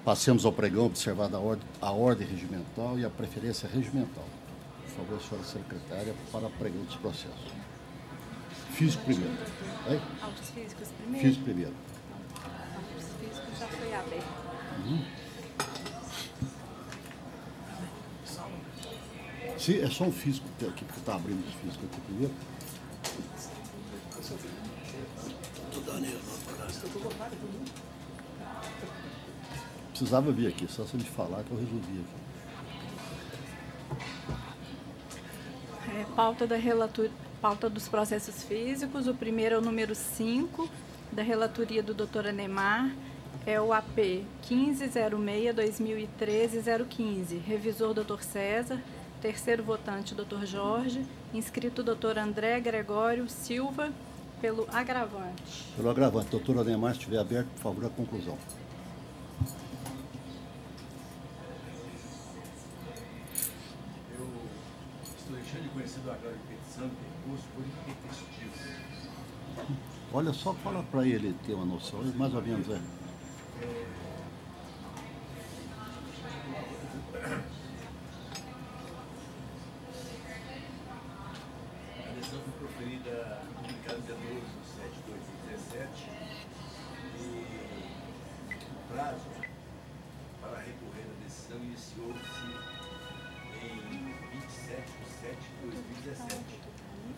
Passemos ao pregão, observada a ordem regimental e a preferência regimental. Por favor, senhora secretária, para o pregão dos processos. Físico primeiro. Aí? Aos físicos primeiro? Físico primeiro. Os físicos já foi aberto. Sim, é só um físico aqui, porque está abrindo o físico aqui primeiro. Precisava vir aqui, só você me falar que eu resolvi aqui. Pauta dos processos físicos. O primeiro é o número 5, da relatoria do Dr. Anemar. É o AP 1506-2013-015. Revisor Dr. César. Terceiro votante Dr. Jorge. Inscrito Dr. André Gregório Silva, pelo agravante. Pelo agravante. Doutor Anemar, se estiver aberto, por favor, a conclusão. Do agravo de petição, recurso por intempestivo. Olha, só fala para ele ter uma noção, mais ou menos é. A decisão foi proferida, publicada dia 12 de 7/2017, e o prazo para recorrer à decisão iniciou-se em 27/7/2017,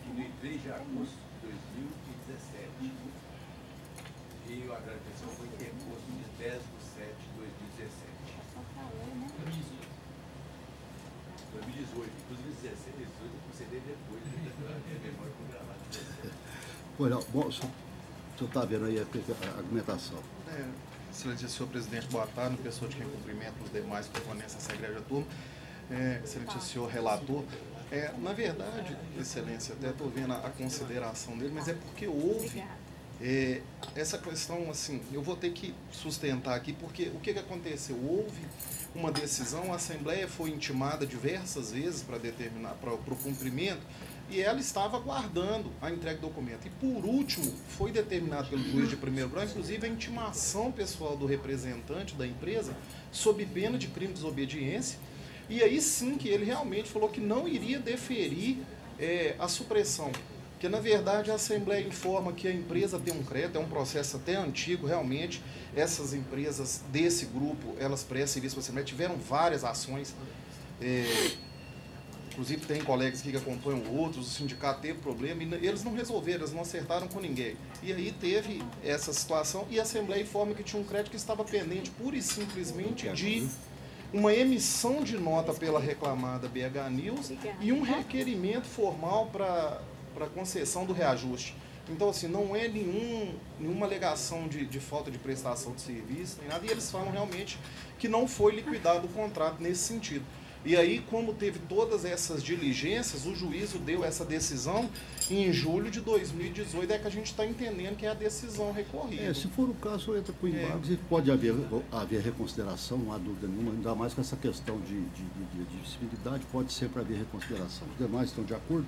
e em 3 de agosto de 2017. E o agravo de petição foi interposto em 10/7/2017. 2018, inclusive 16, 18 eu concedei depois, a memória programada. Olha, bom, o senhor está vendo aí a argumentação. Excelência, senhor presidente, boa tarde, pessoa de quem cumprimento os demais proponentes dessa igreja turma. Excelente senhor relator, na verdade, excelência, até estou vendo a consideração dele, mas é porque houve essa questão, assim, eu vou ter que sustentar aqui, porque o que aconteceu? Houve uma decisão, a Assembleia foi intimada diversas vezes para determinar, para o cumprimento, e ela estava aguardando a entrega do documento. E por último, foi determinado pelo juiz de primeiro grau, inclusive a intimação pessoal do representante da empresa, sob pena de crime de desobediência. E aí sim que ele realmente falou que não iria deferir a supressão. Porque, na verdade, a Assembleia informa que a empresa tem um crédito, é um processo até antigo, realmente. Essas empresas desse grupo, elas prestam serviço para a Assembleia, tiveram várias ações. Inclusive, tem colegas aqui que acompanham outros, o sindicato teve problema, e eles não resolveram, eles não acertaram com ninguém. E aí teve essa situação, e a Assembleia informa que tinha um crédito que estava pendente, pura e simplesmente, de uma emissão de nota pela reclamada BH News e um requerimento formal para concessão do reajuste. Então, assim, não é nenhuma alegação de falta de prestação de serviço, nem nada, e eles falam realmente que não foi liquidado o contrato nesse sentido. E aí, como teve todas essas diligências, o juízo deu essa decisão em julho de 2018, é que a gente está entendendo que é a decisão recorrida. Se for o caso, entra com embargos e pode haver reconsideração, não há dúvida nenhuma, ainda mais com essa questão de civilidade, pode ser para haver reconsideração. Os demais estão de acordo?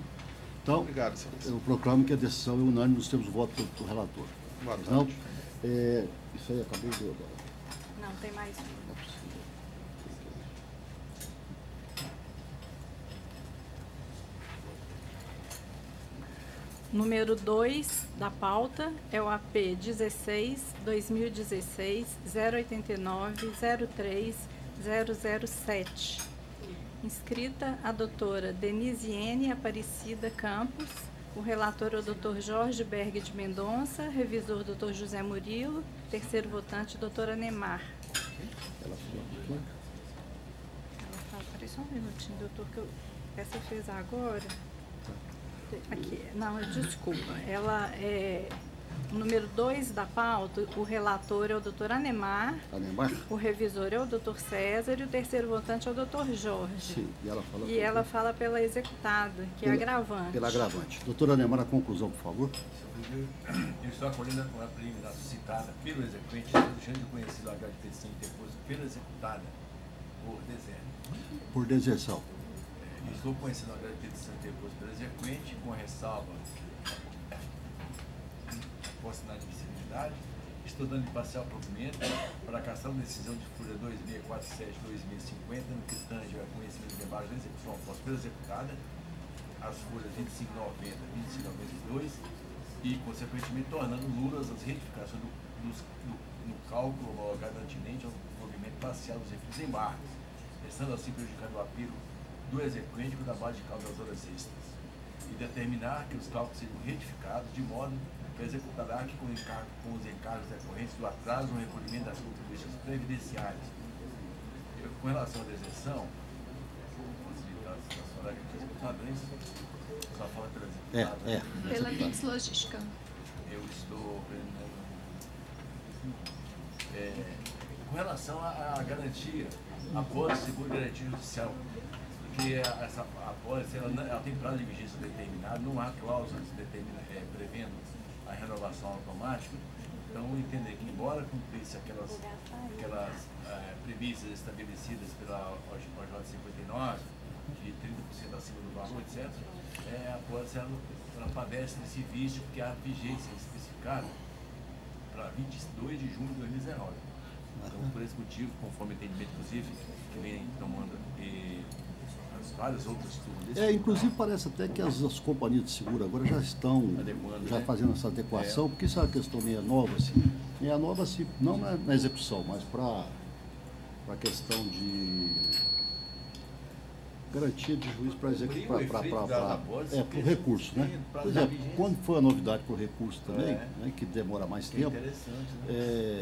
Então, obrigado, senhor. Eu proclamo que a decisão é unânime, nós temos o voto do relator. Boa tarde. Não, isso aí acabou de... Não, tem mais um. Número 2 da pauta é o AP 16-2016-089-03-007. Inscrita a doutora Denisiene Aparecida Campos, o relator é o doutor Jorge Berg de Mendonça, revisor doutor José Murilo, terceiro votante doutor Anemar. Ela falou Peraí só um minutinho, doutor, que essa fez agora. Aqui, não, desculpa. Ela é o número 2 da pauta, o relator é o doutor Anemar, o revisor é o doutor César e o terceiro votante é o doutor Jorge. Sim, e ela fala pela executada, que é agravante. Pela agravante. Doutor Anemar, a conclusão, por favor. Eu estou acolhendo a preliminar suscitada pelo exequente, deixando de conhecido a agravo de petição interposto pela executada por deserto. Por deserção. Estou conhecendo a agravo de petição interposto pelo exequente, com ressalva a posse de admissibilidade, estudando em parcial provimento para a cação da decisão de folha 2647-2050, no que tange a conhecimento de embargos da execução após pela executada, as folhas 2590 e 2592, e, consequentemente, tornando nulas as retificações no cálculo homologado antinente ao provimento parcial dos referidos embargos, estando assim prejudicando o apelo do exequente com da base de cálculo das horas extras, e determinar que os cálculos sejam retificados de modo que executará que com os encargos decorrentes do atraso no recolhimento das contribuições previdenciárias. Com relação à deserção, só fala pela executada. Pela Mix Logística. Eu estou com relação à garantia, após o seguro de garantia judicial, porque essa apólice ela tem prazo de vigência determinado, não há cláusulas prevendo a renovação automática. Então, entender que, embora cumprisse aquelas premissas estabelecidas pela OJ 59, de 30% acima do valor, etc., a apólice ela padece desse vício, porque há vigência especificada para 22 de junho de 2019. Então, por esse motivo, conforme entendimento, inclusive, que vem tomando várias outras turmas. Inclusive parece até que as companhias de seguro agora já estão fazendo essa adequação, porque isso é uma questão meio nova, assim, não na execução, mas para a questão de garantia de juiz para o recurso, né? Por exemplo, quando foi a novidade para o recurso também, né, que demora mais tempo,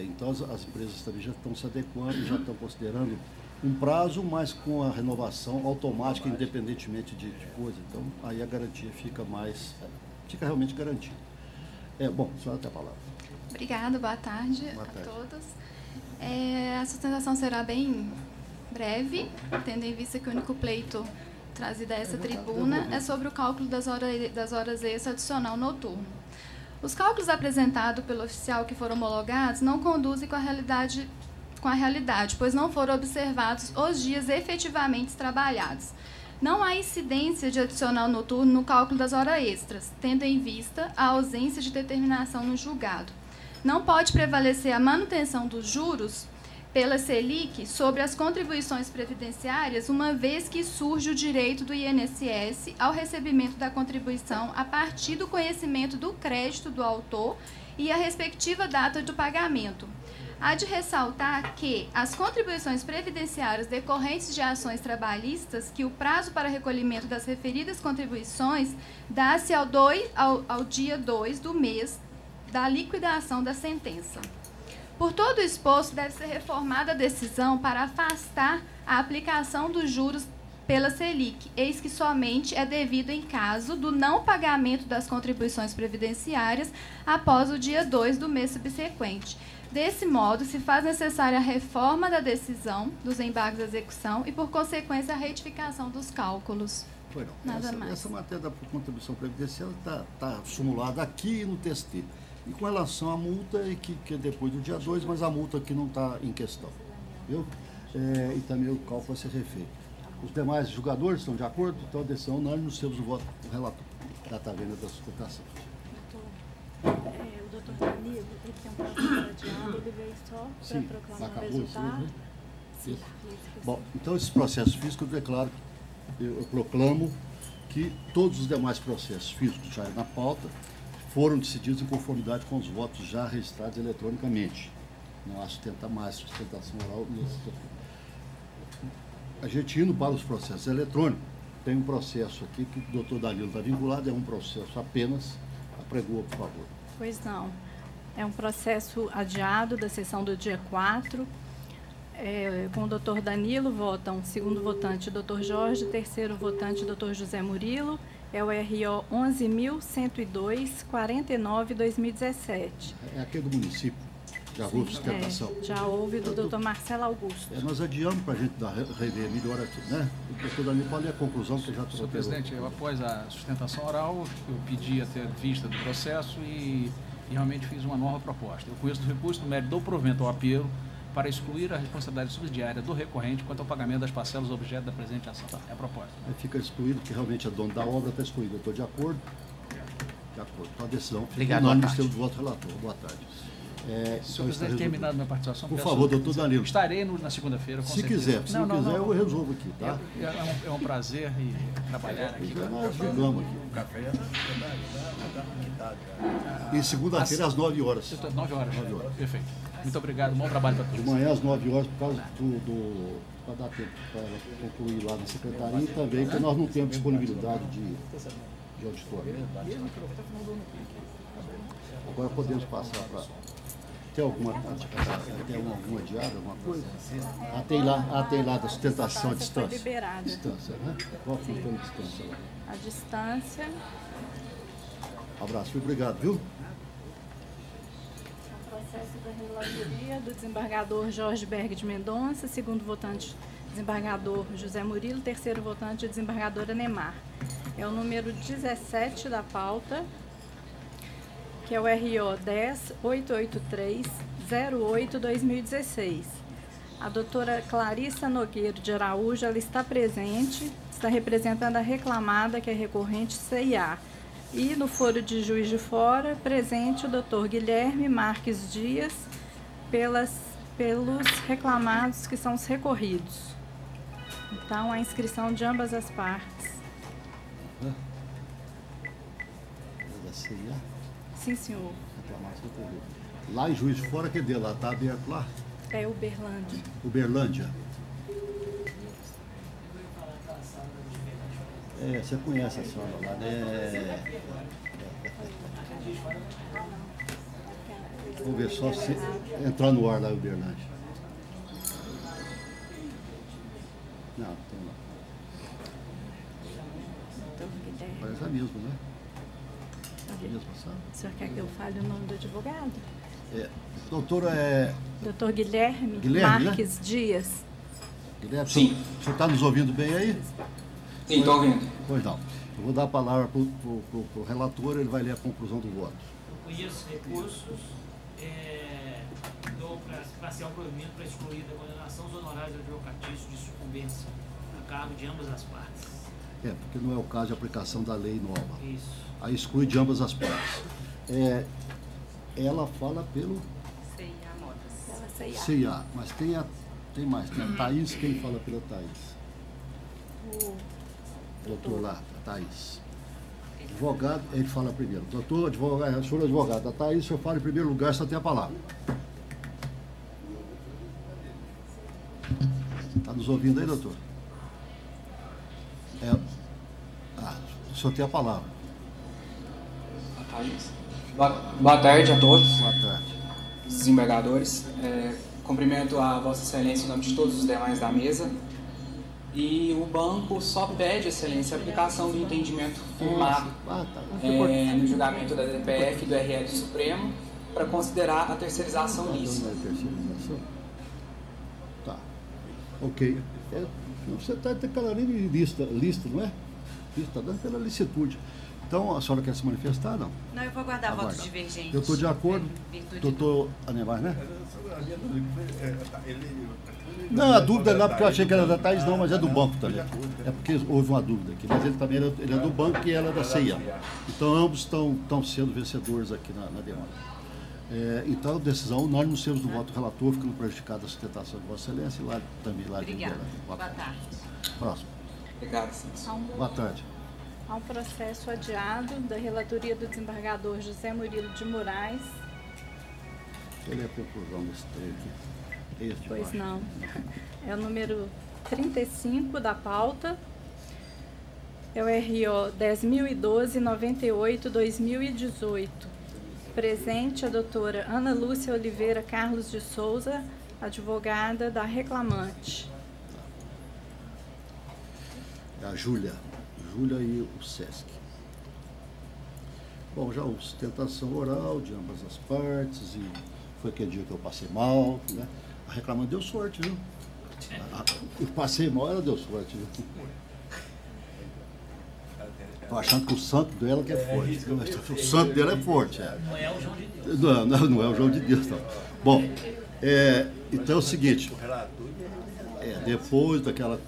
então as empresas também já estão se adequando, já estão considerando um prazo, mas com a renovação automática, independentemente de coisa. Então, aí a garantia fica realmente garantida. Bom, a senhora tem a palavra. Obrigada, boa tarde a todos. A sustentação será bem breve, tendo em vista que o único pleito trazido a essa tribuna é sobre o cálculo das horas extras adicional noturno. Os cálculos apresentados pelo oficial que foram homologados não conduzem com a realidade, pois não foram observados os dias efetivamente trabalhados. Não há incidência de adicional noturno no cálculo das horas extras, tendo em vista a ausência de determinação no julgado. Não pode prevalecer a manutenção dos juros pela Selic sobre as contribuições previdenciárias, uma vez que surge o direito do INSS ao recebimento da contribuição a partir do conhecimento do crédito do autor e a respectiva data do pagamento. Há de ressaltar que as contribuições previdenciárias decorrentes de ações trabalhistas, que o prazo para recolhimento das referidas contribuições dá-se ao dia 2 do mês da liquidação da sentença. Por todo o exposto, deve ser reformada a decisão para afastar a aplicação dos juros pela Selic, eis que somente é devido em caso do não pagamento das contribuições previdenciárias após o dia 2 do mês subsequente. Desse modo, se faz necessária a reforma da decisão dos embargos de execução e, por consequência, a retificação dos cálculos. Nada mais. Essa matéria da contribuição previdenciária está simulada aqui no TST. E com relação à multa, que é depois do dia 2, mas a multa aqui não está em questão. Viu? E também o cálculo vai ser refeito. Os demais julgadores estão de acordo? Então a decisão unânime, nos temos o voto do relator da tabela da sustentação. O doutor Danilo, ele tem um processo adiado, ele veio só para proclamar o resultado. Sim. Bom, então esses processos físicos eu declaro, eu proclamo que todos os demais processos físicos já na pauta foram decididos em conformidade com os votos já registrados eletronicamente. Não há sustentação oral. A gente indo para os processos eletrônicos, tem um processo aqui que o doutor Danilo está vinculado, é um processo apenas. Apregoa, por favor. Pois não. É um processo adiado da sessão do dia 4. Com o doutor Danilo, votam segundo votante, doutor Jorge, terceiro votante, doutor José Murilo. É o RO 11.102.49/2017. É aquele do município. Já houve sustentação. Já houve do doutor Marcelo Augusto. Nós adiamos para a gente rever melhor aqui, né? O doutor Danilo, qual é a conclusão que já trouxe? Senhor presidente, após a sustentação oral, eu pedi a ter vista do processo e realmente fiz uma nova proposta. Eu conheço do recurso do mérito do provento ao apelo para excluir a responsabilidade subsidiária do recorrente quanto ao pagamento das parcelas objeto da presente ação. É a proposta. Aí fica excluído, que realmente é dono da obra, está excluído. Eu estou de acordo? De acordo. Então a decisão fica unânime, temos voto relator. Boa tarde. Se o senhor quiser terminar minha participação, por favor, doutor Danilo. Estarei na segunda-feira, com se certeza. Quiser, se não quiser, eu resolvo aqui, tá? É um prazer trabalhar aqui. Nós ligamos aqui. O café já está quitado. E segunda-feira às 9 horas. 9 horas. Perfeito. Muito obrigado, bom trabalho para todos. De manhã às 9 horas, por causa para dar tempo para ela concluir lá na secretaria e também porque nós não temos disponibilidade de auditório. Agora podemos passar para... Tem alguma diária, alguma coisa? Tem lá da sustentação à distância. Foi liberada. Distância, né? Qual foi a distância lá? A distância... Abraço, obrigado, viu? O processo da relatoria do desembargador Jorge Berg de Mendonça, segundo votante, desembargador José Murilo, terceiro votante, desembargadora Nemar. É o número 17 da pauta, que é o RO 10-883-08-2016. A doutora Clarissa Nogueiro de Araújo, ela está presente, está representando a reclamada, que é recorrente CIA. E no foro de Juiz de Fora, presente o doutor Guilherme Marques Dias, pelos reclamados, que são os recorridos. Então, a inscrição de ambas as partes. Sim, senhor. Lá em Juiz de Fora, que deu lá? Está aberto lá? É Uberlândia. Uberlândia. Você conhece a senhora lá, né? Vamos ver só se entrar no ar lá em Uberlândia. Não, tem lá. Parece a mesma, né? O senhor quer que eu fale o nome do advogado? Doutora Doutor Guilherme Marques, né? Dias. Guilherme, sim. O senhor está nos ouvindo bem aí? Sim, estou ouvindo. Pois não. Eu vou dar a palavra para o relator, ele vai ler a conclusão do voto. Eu conheço recursos, dou para parcial provimento para excluir da condenação os honorários advocatícios de sucumbência a cargo de ambas as partes. Porque não é o caso de aplicação da lei nova. Isso. Aí exclui de ambas as partes. Ela fala pelo CIA, mas tem mais. Tem a Thaís, quem fala pela Thaís? O doutor lá, a Thaís. Advogado, ele fala primeiro. Doutor, advogado, senhor advogado, a Thaís, o senhor fala em primeiro lugar, só tem a palavra. Está nos ouvindo aí, doutor? O senhor tem a palavra. Boa tarde a todos. Boa tarde. Desembargadores. Cumprimento a Vossa Excelência em nome de todos os demais da mesa. E o banco só pede, Excelência, a aplicação do entendimento firmado no julgamento da DPF e do RL Supremo para considerar a terceirização lícita. Tá. Ok. Você está declarando lista, não é? Está dando pela licitude. Então, a senhora quer se manifestar, não? Não, eu vou aguardar votos divergentes. Eu estou de acordo. Doutor Anemar, né? Não, a dúvida não é porque eu achei que era da Thaís, não, mas é do banco também. É porque houve uma dúvida aqui. Mas ele também ele é do banco e ela é da CIA. Então, ambos estão sendo vencedores aqui na demanda. Então, a decisão, nós não temos do voto relator, ficando prejudicada a sustentação de Vossa Excelência e lá também. Obrigada. Boa tarde. Próximo. Obrigado, senhor. Boa tarde. Há um processo adiado da relatoria do desembargador José Murilo de Moraes. Ele é a conclusão desse trecho. Pois não. É o número 35 da pauta. É o RO 10.012-98-2018. Presente a doutora Ana Lúcia Oliveira Carlos de Souza, advogada da reclamante. É a Júlia e o SESC. Bom, já houve sustentação oral de ambas as partes e foi aquele dia que eu passei mal, né? A reclamante deu sorte, viu? Eu passei mal, ela deu sorte, viu? Tô achando que o santo dela que é forte. O santo dela é forte. Não é o João de Deus. Não é o João de Deus, não. Bom, então é o seguinte. Depois daquela...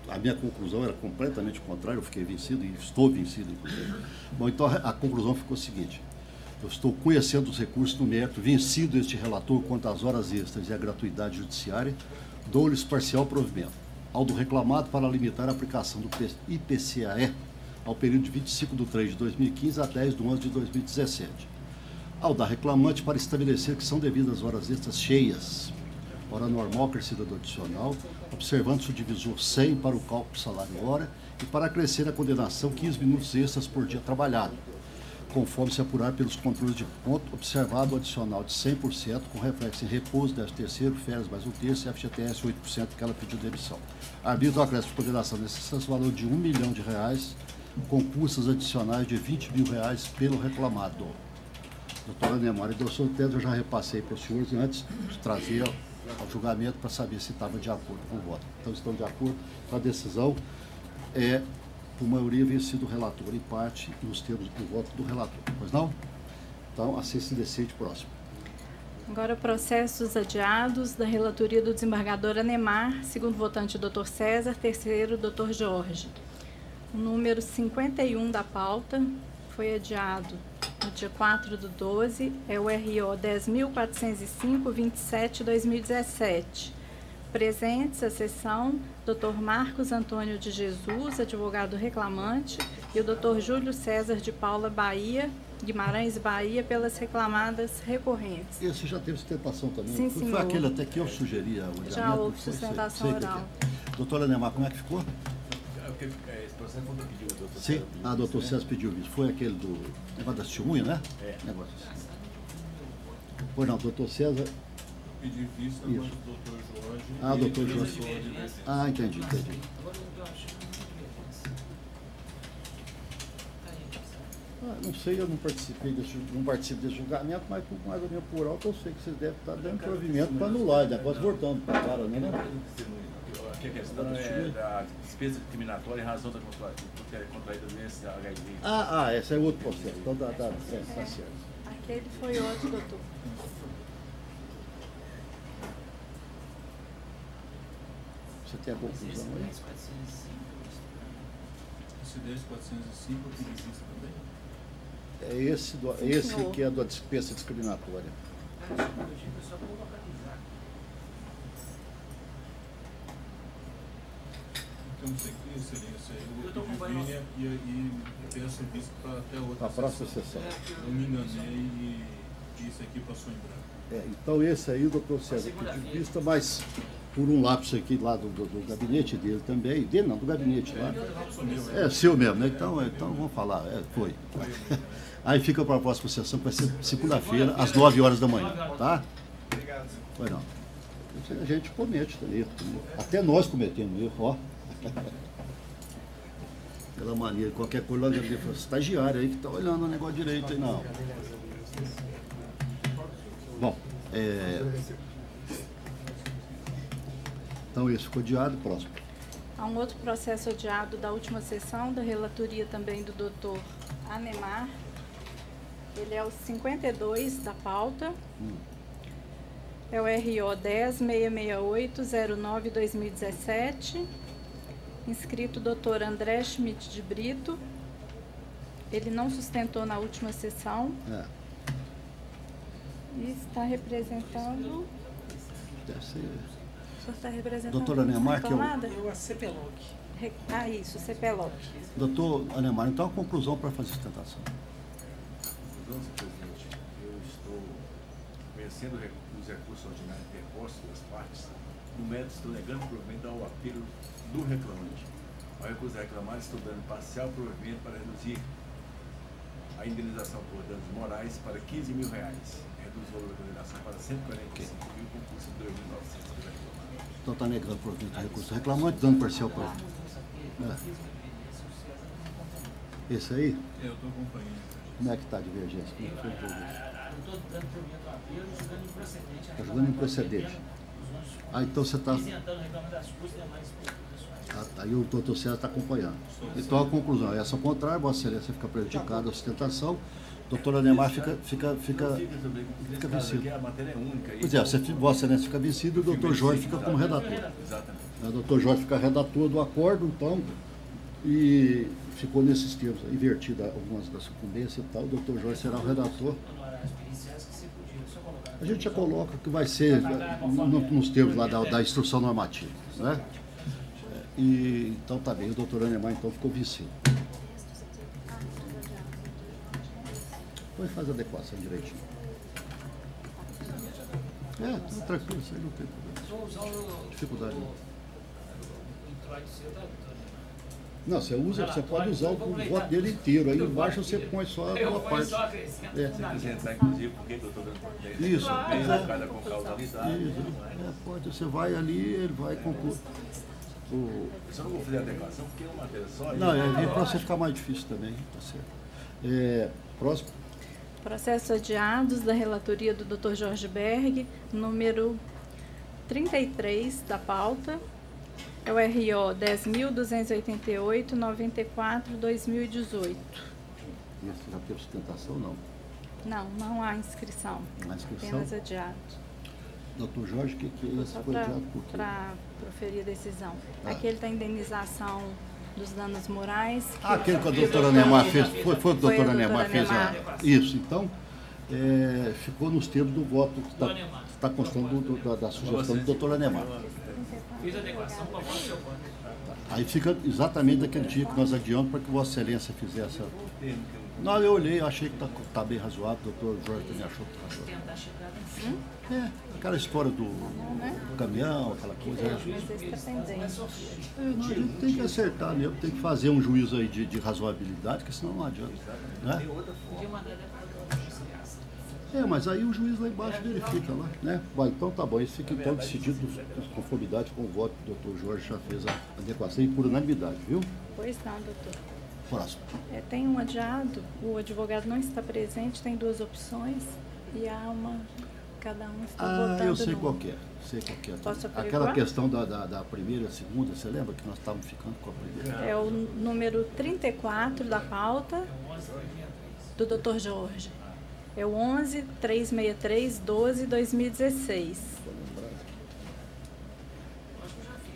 A minha conclusão era completamente contrária, eu fiquei vencido e estou vencido, inclusive. Bom, então a conclusão ficou a seguinte. Eu estou conhecendo os recursos no mérito vencido este relator quanto às horas extras e à gratuidade judiciária, dou-lhes parcial provimento ao do reclamado para limitar a aplicação do IPCAE ao período de 25/3/2015 a 10/11/2017. Ao da reclamante para estabelecer que são devidas horas extras cheias, hora normal acrescida do adicional, observando-se o divisor 100 para o cálculo salário-hora e para acrescer a condenação 15 minutos extras por dia trabalhado, conforme se apurar pelos controles de ponto, observado o adicional de 100%, com reflexo em repouso, 13º, férias mais um terço e FGTS 8% que ela pediu demissão. Arbítrio acréscimo de condenação nesse excesso, valor de R$1 milhão, com custas adicionais de R$20 mil pelo reclamado. Doutora Anemar e doutor Teto, eu já repassei para os senhores antes de trazer ao julgamento para saber se estava de acordo com o voto. Então, estão de acordo com a decisão, por maioria vencido o relator, em parte, nos termos do voto do relator. Pois não? Então, assim se decide. Próximo. Agora, processos adiados da relatoria do desembargador Anemar, segundo votante, Dr. César, terceiro, Dr. Jorge. O número 51 da pauta foi adiado no dia 4/12, é o RO 10.405/27/2017. Presentes à sessão, Dr. Marcos Antônio de Jesus, advogado reclamante, e o Dr. Júlio César de Paula Guimarães Bahia, pelas reclamadas recorrentes. Esse já teve sustentação também? Sim, senhor. Foi aquele até que eu sugeria. Já houve sustentação oral. Doutora Anemar, como é que ficou? Esse processo foi pediu, doutor. Sim, doutor César pediu isso. Foi aquele do negócio da testemunha, né? Negócio assim. Pois não, doutor César. Pedir vista, mas o doutor Jorge. Doutor Jorge. Entendi. Não sei, eu não participo desse julgamento, mas mais ou menos por alto eu sei que vocês devem estar dando provimento para anular, depois voltando para agora, né? Aqui a questão é da despesa discriminatória em razão da contraída doença HIV. Esse é outro processo. Então tá certo. Aquele foi outro, doutor. Você tem a conclusão aí? Esse 10.405 eu pedi vista também? É esse que é da despesa discriminatória. Então, excelência, eu vou pedir e peço vista para até outra para a próxima sessão. Eu me enganei e isso aqui passou em branco. Então esse aí, doutor César, pediu vista, mas por um lapso aqui lá do gabinete dele também, do gabinete lá. Seu mesmo, né? Então vamos falar, foi. Aí fica para a próxima sessão, que vai ser segunda-feira, às 9 horas da manhã, tá? Obrigado. Pois não. A gente comete erro, até nós cometemos erro, ó. Pela maneira, qualquer coisa lá dentro, foi estagiário aí que está olhando o negócio direito aí, não. Bom, então esse ficou adiado, próximo. Há um outro processo adiado da última sessão, da relatoria também do Dr. Anemar. Ele é o 52 da pauta. É o RO 10.668/09/2017. Inscrito Dr. André Schmidt de Brito. Ele não sustentou na última sessão. E está representando. Deve ser. O senhor está representando. Doutora Anemar, que Eu a CPLOC. Isso, CPLOC. Doutor Anemar, então a conclusão para fazer sustentação. Conclusão, senhor presidente, eu estou vencendo os recursos ordinários interpostos das partes. No mérito, estou negando provimento ao apelo do reclamante. Ao recurso reclamado, estou dando parcial provimento para reduzir a indenização por danos morais para R$15 mil. Reduz o valor da condenação para R$145 mil, com custo de R$2.900 do reclamante. Então está negando provimento do recurso reclamante, dando parcial para. Esse aí? Eu estou acompanhando. Como é que está a divergência? Como é que foi a divergência? Eu estou dando provimento ao apelo e jogando improcedente. Está jogando improcedente. Então você está. Isentando reclamando das custas e demais pessoais. Aí o doutor César está acompanhando. Então a conclusão é essa ao contrário, Vossa Excelência fica prejudicado a sustentação, doutor Anemar fica vencido. A matéria é única. Pois é, Vossa Excelência fica vencido e o doutor Jorge fica como redator. Exatamente. O doutor Jorge fica redator do acordo, então E ficou nesses termos, invertida algumas das sucumbências e tal. O doutor Jorge será o redator. A gente já coloca que vai ser nos termos lá da instrução normativa, né? E, então tá bem, o doutor Anemar então ficou vencido. Depois faz a adequação direitinho. Tudo tranquilo, isso aí não tem problema. Dificuldade não. Não, você pode usar o voto dele inteiro, aí embaixo você põe só a tua parte. Apresentar, inclusive, porque eu estou dando isso, cada com causalidade. Pode, você vai ali, ele vai concluir. Eu só não vou fazer a adequação porque é uma matéria só. Não, para você ficar mais difícil também, tá certo. Próximo. Processos adiados da relatoria do Dr. Jorge Berg, número 33 da pauta. É o RO 10.288-94-2018. Esse já teve sustentação, não? Não há inscrição. Não há inscrição? Apenas adiado. Doutor Jorge, o que é esse? Só Foi adiado por quê? para proferir a decisão. Aquele da indenização dos danos morais. Aquele que a doutora Anemar fez, foi o que a doutora Anemar fez. Isso, então, ficou nos termos do voto que está constando da sugestão do doutor Anemar. Fiz a adequação com a voz do seu voto. Aí fica exatamente daquele dia que nós adiamos para que Vossa Excelência fizesse. Não, eu olhei, eu achei que está bem razoável, o doutor Jorge também achou que está razoável. Aquela história do caminhão, aquela coisa. A gente tem que acertar mesmo, tem que fazer um juízo aí de razoabilidade, porque senão não adianta. Né? Mas aí o juiz lá embaixo verifica lá, né? Então tá bom, isso fica então decidido de conformidade com o voto do doutor Jorge, já fez a adequação e por unanimidade, viu? Pois não, doutor. Próximo. Tem um adiado, o advogado não está presente, tem duas opções e há cada um está votando. Eu sei qual que é. Posso averiguar? Aquela questão da primeira e a segunda, você lembra que nós estávamos ficando com a primeira? É o número 34 da pauta do doutor Jorge. É o 11.363.12.2016.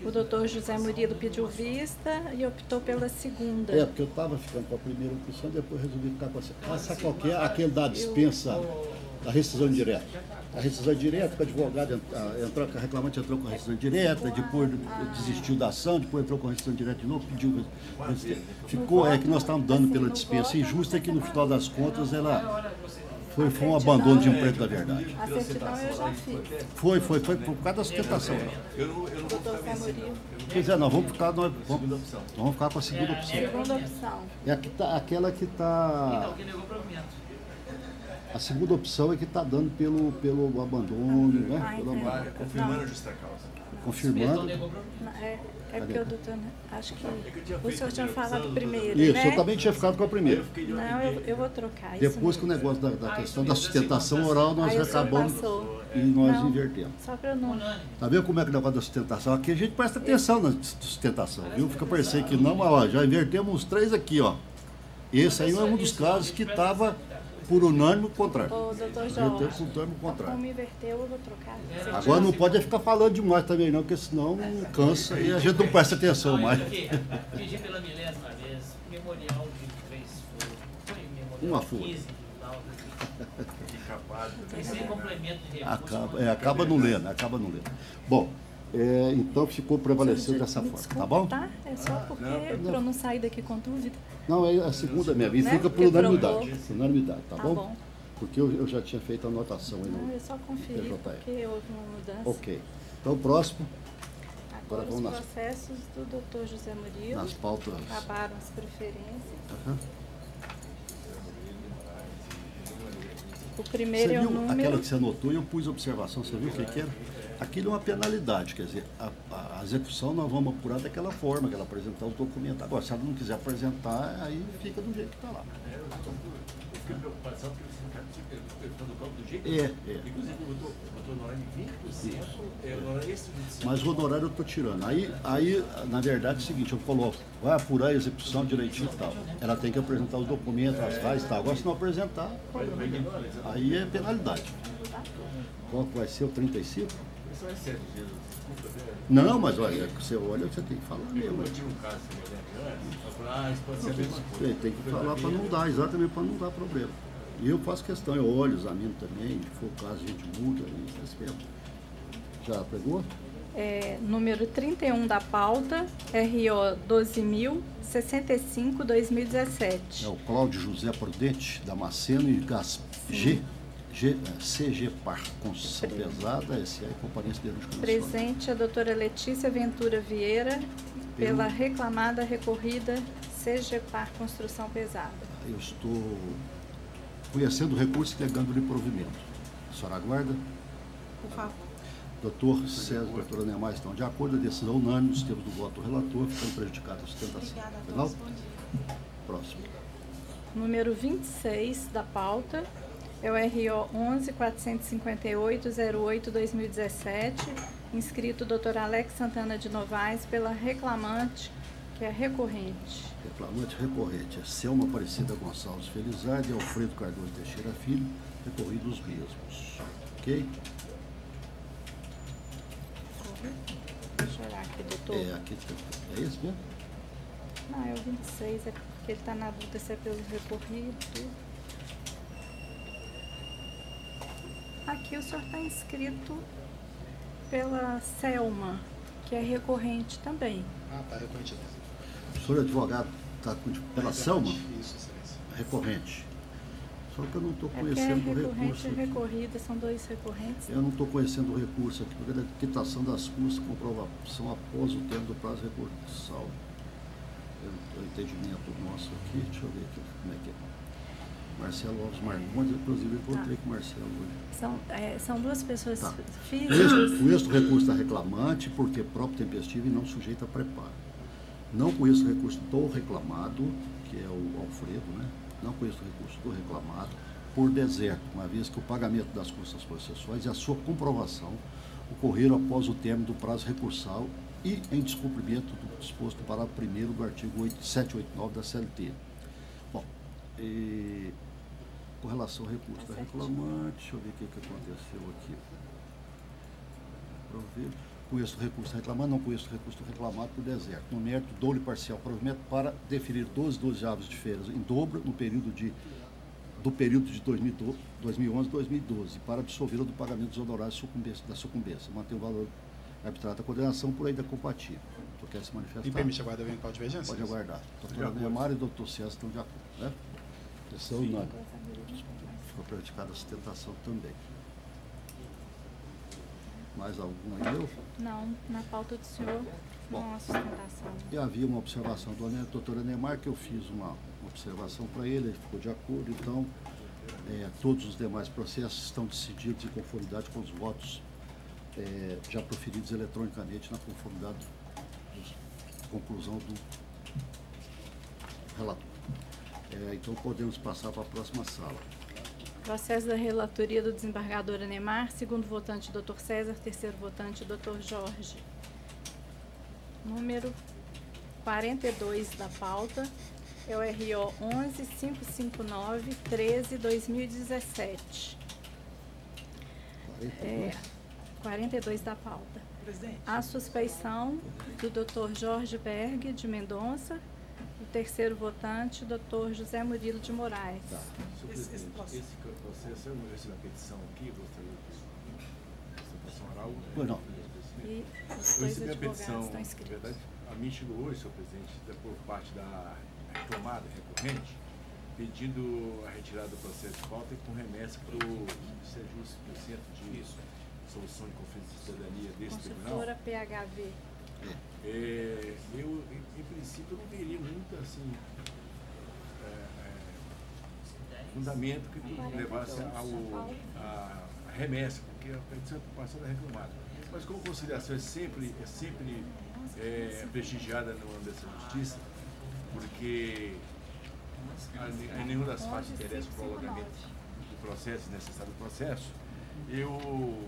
O doutor José Murilo pediu vista e optou pela segunda. Porque eu estava ficando com a primeira opção, depois resolvi ficar com a segunda. Sabe qual que é? Aquele da dispensa, da rescisão direta. A rescisão direta, o advogado entrou, o reclamante entrou com a rescisão direta, depois desistiu da ação, depois entrou com a rescisão direta de novo, pediu. Ficou, que nós estávamos dando pela dispensa injusta, que no final das contas ela... Foi um abandono de emprego da verdade. A certidão eu já fiz. Foi por causa da sustentação. Doutor Samuri. Pois nós vamos ficar com a segunda opção. Segunda opção. Aquela que está... A segunda opção é que está dando pelo abandono, né? Confirmando a justa causa. Confirmando. É porque o doutor, acho que o senhor tinha falado primeiro, Isso, né? eu também tinha ficado com a primeira. Não, eu vou trocar. Depois que o negócio da questão da sustentação oral, nós acabamos e nós invertemos. Só para eu não... Tá vendo como é que é o negócio da sustentação? Aqui a gente presta atenção na sustentação, viu? Fica parecendo que não, mas ó, já invertemos uns 3 aqui, ó. Esse aí é um dos casos que estava por unânime contrário. Ô, doutor Jorge, como inverteu, eu vou trocar. Agora não pode ficar falando demais também não, porque senão cansa e a gente não presta atenção mais. Pedi pela milésima vez, memorial de 3 folhas. Uma folha. Sem complemento de recurso. Acaba não lendo. Bom, então ficou prevalecendo dessa forma, tá bom? Tá? É só porque para eu não sair daqui com dúvida. Não, é a segunda mesmo, e fica por unanimidade, tá bom? Porque eu já tinha feito a anotação aí no eu só conferi porque houve uma mudança. Ok. Então, o próximo. Agora vamos os processos do doutor José Murilo. Nas pautas. Acabaram as preferências. O primeiro você é o viu número... aquela que você anotou e eu pus observação, você viu o que era? Aquilo é uma penalidade, quer dizer, a execução nós vamos apurar daquela forma, que ela apresentar os documentos. Agora, se ela não quiser apresentar, aí fica do jeito que está lá. Eu fiquei preocupado só porque você está perguntando o campo do jeito Inclusive, o honorário de 20%, o honorário extrajudicial. Mas o honorário eu estou tirando. Aí, na verdade, é o seguinte, eu coloco, vai apurar a execução direitinho e tal. Ela tem que apresentar os documentos, as fases e tal. Agora, se não apresentar, aí é penalidade. Qual que vai ser o 35? Você recebe desculpa, né? Não, mas olha, você olha, você tem que falar mesmo. Eu tive um caso antes, eu falei, isso pode ser a mesma coisa. Você tem que falar para não dar, exatamente para não dar problema. E eu faço questão, eu olho, examino também, se for o caso a gente muda, e faz mesmo. Já pegou? Número 31 da pauta, RO 12.065/2017. É o Cláudio José Prudente, Damasceno e CG Par, Construção Pesada, SA e Companhia Siderúrgica Nacional. Presente a doutora Letícia Ventura Vieira, pela reclamada recorrida CG Par Construção Pesada. Eu estou conhecendo o recurso e negando-lhe provimento. A senhora aguarda? Por favor. Doutor César e doutora Neymar estão de acordo, a decisão unânime dos termos do voto do relator, ficando prejudicada a sustentação. Obrigada a Penal? todos. Bom dia. Próximo. Número 26 da pauta é o RO 11.458/08/2017, inscrito Dr. Alex Santana de Novaes, pela reclamante, que é recorrente. Reclamante recorrente é Selma Aparecida Gonçalves Felizardo e Alfredo Cardoso Teixeira Filho, recorridos os mesmos. Ok? Deixa eu olhar aqui, doutor. Aqui, é esse mesmo? Não, é o 26, é porque ele está na dúvida se é pelo recorrido. Aqui o senhor está inscrito pela Selma, que é recorrente também. Tá recorrente. O senhor advogado está pela Selma? Isso, excelência. Recorrente. Só que eu não estou É conhecendo o recorrente recurso. e recorrida, são dois recorrentes. Eu não estou conhecendo o recurso aqui, porque é da quitação das custas, comprovação após o termo do prazo recursal. O entendimento nosso aqui, deixa eu ver aqui como é que é. Marcelo Alves Marcondes, inclusive encontrei com o Marcelo hoje. São duas pessoas Tá. físicas. O êxito recurso da reclamante, porque próprio tempestivo e não sujeito a preparo. Não conheço o recurso do reclamado, que é o Alfredo, né? Não conheço o recurso do reclamado, por deserto, uma vez que o pagamento das custas processuais e a sua comprovação ocorreram após o término do prazo recursal e em descumprimento do disposto no parágrafo 1º do artigo 789 da CLT. Bom, com relação ao recurso da reclamante, deixa eu ver o que aconteceu aqui. Conheço o recurso da reclamante, não conheço o recurso do reclamado por deserto. No mérito, dou-lhe parcial provimento para deferir 12 avos de feiras em dobro no período de 2011 e 2012, para absolvê-la do pagamento dos honorários da sucumbência. Manter o valor arbitrado da condenação por ainda compatível. Tu quer se manifestar? Me permite aguardar o eventual divergência? Pode aguardar. Doutora Neymar e doutor César estão de acordo, né? Decisão unânime. Ficou praticada a sustentação também. Mais algum aí, meu? Não, na pauta do senhor, não há sustentação. E havia uma observação do doutora Neymar, que eu fiz uma observação para ele ficou de acordo, então todos os demais processos estão decididos em conformidade com os votos já proferidos eletronicamente na conformidade da conclusão do relator. Então podemos passar para a próxima sala. Processo da relatoria do desembargador Neymar, segundo votante, Dr. César, terceiro votante, Dr. Jorge. Número 42 da pauta é o RO 11.559/13/2017. 42 da pauta. Presidente. A suspeição do Dr. Jorge Berg de Mendonça, o terceiro votante, Dr. José Murilo de Moraes. Tá. Esse processo, eu não recebi a petição aqui, gostaria de sustentação oral. Pois não. E os Eu dois recebi a advogados petição, estão na inscritos. verdade, a mim chegou hoje, senhor presidente, por parte da reclamada recorrente, pedindo a retirada do processo de pauta e com remessa para o Centro de Solução de Conflitos de Cidadania desse tribunal. Consultora PHV. Eu, em princípio, não veria muito assim, fundamento que levasse a remessa, porque a petição passada é reclamada. Mas como conciliação é sempre prestigiada no âmbito dessa justiça, porque em nenhuma das partes interessa o prolongamento do processo, necessário do processo, eu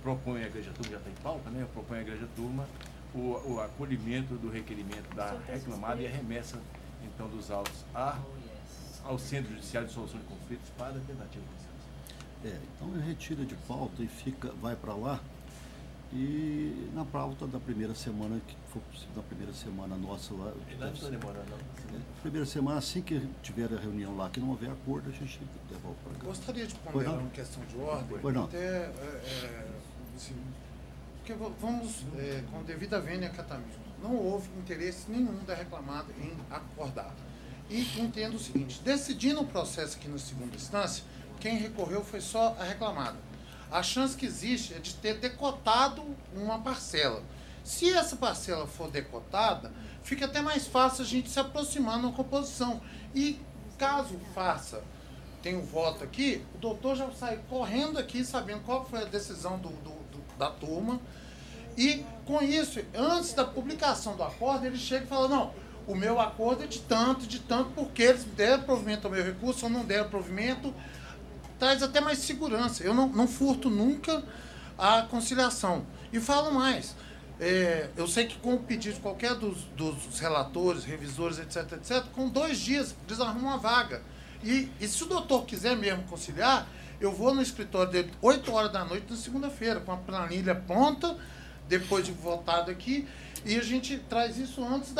proponho à Igreja Turma, já está em pauta, né? Eu proponho à Igreja Turma o acolhimento do requerimento da reclamada e a remessa, então, dos autos ao Centro Judiciário de Solução de Conflitos para a tentativa de licença. Então retira de pauta e vai para lá. E na pauta da primeira semana, que for possível, na primeira semana nossa lá. Não está demorando, não. Primeira semana, assim que tiver a reunião lá, que não houver acordo, a gente devolve para cá. Gostaria de ponderar uma questão de ordem. Pois não. Até, assim, porque vamos, com devida vênia e acatamento, não houve interesse nenhum da reclamada em acordar. E entendo o seguinte, decidindo o processo aqui na segunda instância, quem recorreu foi só a reclamada. A chance que existe é de ter decotado uma parcela. Se essa parcela for decotada, fica até mais fácil a gente se aproximar na composição. E caso faça, tem um voto aqui, o doutor já sai correndo aqui, sabendo qual foi a decisão da turma. E com isso, antes da publicação do acordo, ele chega e fala, não, o meu acordo é de tanto, porque eles deram provimento ao meu recurso ou não deram provimento. Traz até mais segurança. Eu não furto nunca a conciliação. E falo mais. Eu sei que com o pedido de qualquer dos relatores, revisores, etc., com 2 dias, eles arrumam uma vaga. E se o doutor quiser mesmo conciliar, eu vou no escritório dele 8 horas da noite na segunda-feira, com a planilha pronta, depois de votado aqui, e a gente traz isso antes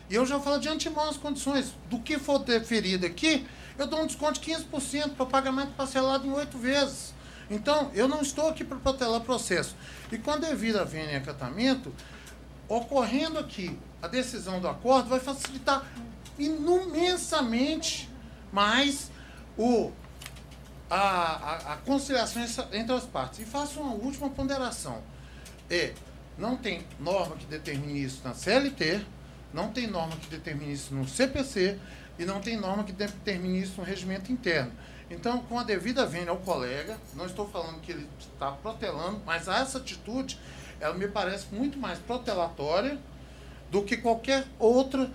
E eu já falo de antemão as condições. Do que for deferido aqui, eu dou um desconto de 15% para pagamento parcelado em 8 vezes. Então, eu não estou aqui para protelar o processo. E quando devido a vênia e acatamento, ocorrendo aqui a decisão do acordo, vai facilitar imensamente mais a conciliação entre as partes. E faço uma última ponderação. Não tem norma que determine isso na CLT, não tem norma que determine isso no CPC e não tem norma que determine isso no regimento interno. Então, com a devida vênia ao colega, não estou falando que ele está protelando, mas essa atitude, ela me parece muito mais protelatória do que qualquer outro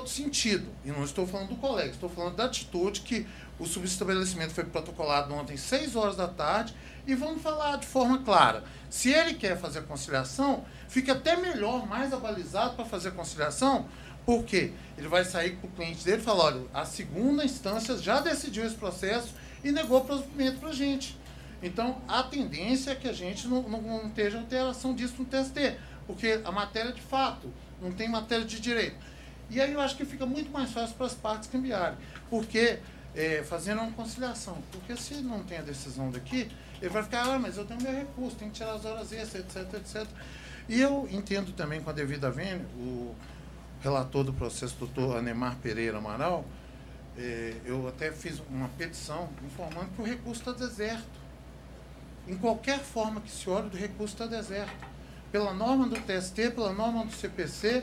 sentido. E não estou falando do colega, estou falando da atitude que o subestabelecimento foi protocolado ontem, 6 horas da tarde, e vamos falar de forma clara. Se ele quer fazer a conciliação, fica até melhor, mais abalizado para fazer a conciliação, porque ele vai sair com o cliente dele e falar, olha, a segunda instância já decidiu esse processo e negou o provimento para a gente. Então, a tendência é que a gente não esteja alteração disso no TST, porque a matéria de fato, não tem matéria de direito. E aí eu acho que fica muito mais fácil para as partes cambiarem, porque fazendo uma conciliação, porque se não tem a decisão daqui, ele vai ficar, mas eu tenho meu recurso, tenho que tirar as horas extras, etc, etc. E eu entendo também, com a devida vênia, o relator do processo, doutor Anemar Pereira Amaral, eu até fiz uma petição informando que o recurso está deserto. Em qualquer forma que se olhe, o recurso está deserto. Pela norma do TST, pela norma do CPC,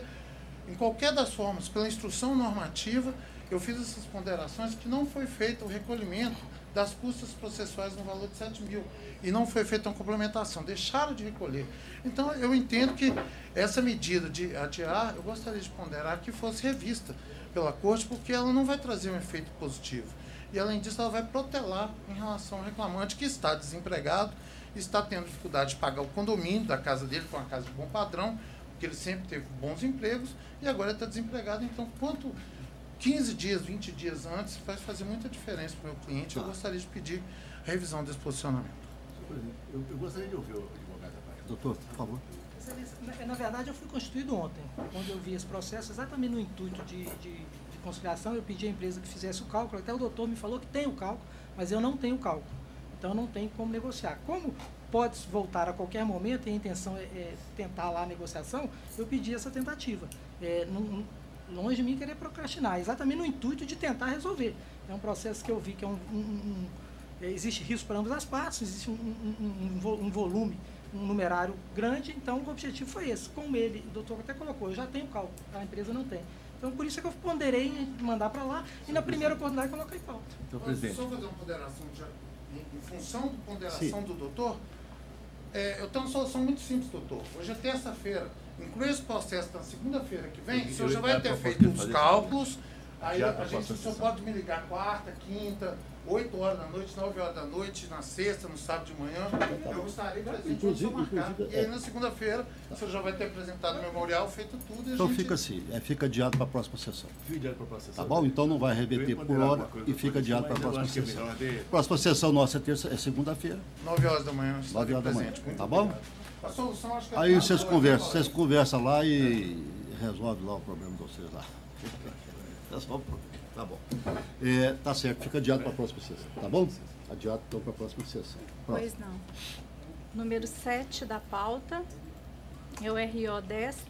em qualquer das formas, pela instrução normativa, eu fiz essas ponderações que não foi feito o recolhimento das custas processuais no valor de 7 mil e não foi feita uma complementação, deixaram de recolher. Então, eu entendo que essa medida de adiar, eu gostaria de ponderar que fosse revista pela Corte, porque ela não vai trazer um efeito positivo. E, além disso, ela vai protelar em relação ao reclamante que está desempregado, está tendo dificuldade de pagar o condomínio da casa dele, que é uma casa de bom padrão, porque ele sempre teve bons empregos, e agora está desempregado. Então, quanto 15 dias, 20 dias antes, vai fazer muita diferença para o meu cliente. Eu gostaria de pedir a revisão desse posicionamento. Eu gostaria de ouvir o advogado. Doutor, por favor. Na verdade, eu fui constituído ontem, quando eu vi esse processo, exatamente no intuito de conciliação. Eu pedi à empresa que fizesse o cálculo, até o doutor me falou que tem o cálculo, mas eu não tenho o cálculo. Então, não tem como negociar. Como pode voltar a qualquer momento e a intenção é tentar lá a negociação, eu pedi essa tentativa. Longe de mim querer procrastinar, exatamente no intuito de tentar resolver. É um processo que eu vi que existe risco para ambas as partes, existe um volume, um numerário grande, então o objetivo foi esse. Como ele, o doutor até colocou, eu já tenho cálculo, a empresa não tem. Então, por isso é que eu ponderei em mandar para lá e na primeira oportunidade coloquei em pauta. Então, presidente. Só fazer uma ponderação, em função da ponderação do doutor, eu tenho uma solução muito simples, doutor. Hoje é terça-feira. Inclui esse processo na segunda-feira que vem, o senhor já vai ter feito os cálculos, aí a gente só pode me ligar quarta, quinta, 8 horas da noite, 9 horas da noite, na sexta, no sábado de manhã. Eu estarei presente onde for marcado. E aí na segunda-feira, o senhor já vai ter apresentado o memorial, feito tudo. E então fica assim, fica adiado para a próxima sessão. Fica adiado para a próxima sessão. Tá bom? Então não vai reverter por hora e fica adiado para a próxima sessão. Próxima sessão nossa é segunda-feira. 9 horas da manhã. 9 horas da manhã, tá bom? A solução, acho que aí vocês conversam lá e resolvem lá o problema de vocês lá. Tá bom. Tá certo, fica adiado para a próxima sessão, tá bom? Adiado então para a próxima sessão. Pois não. Número 7 da pauta é o RO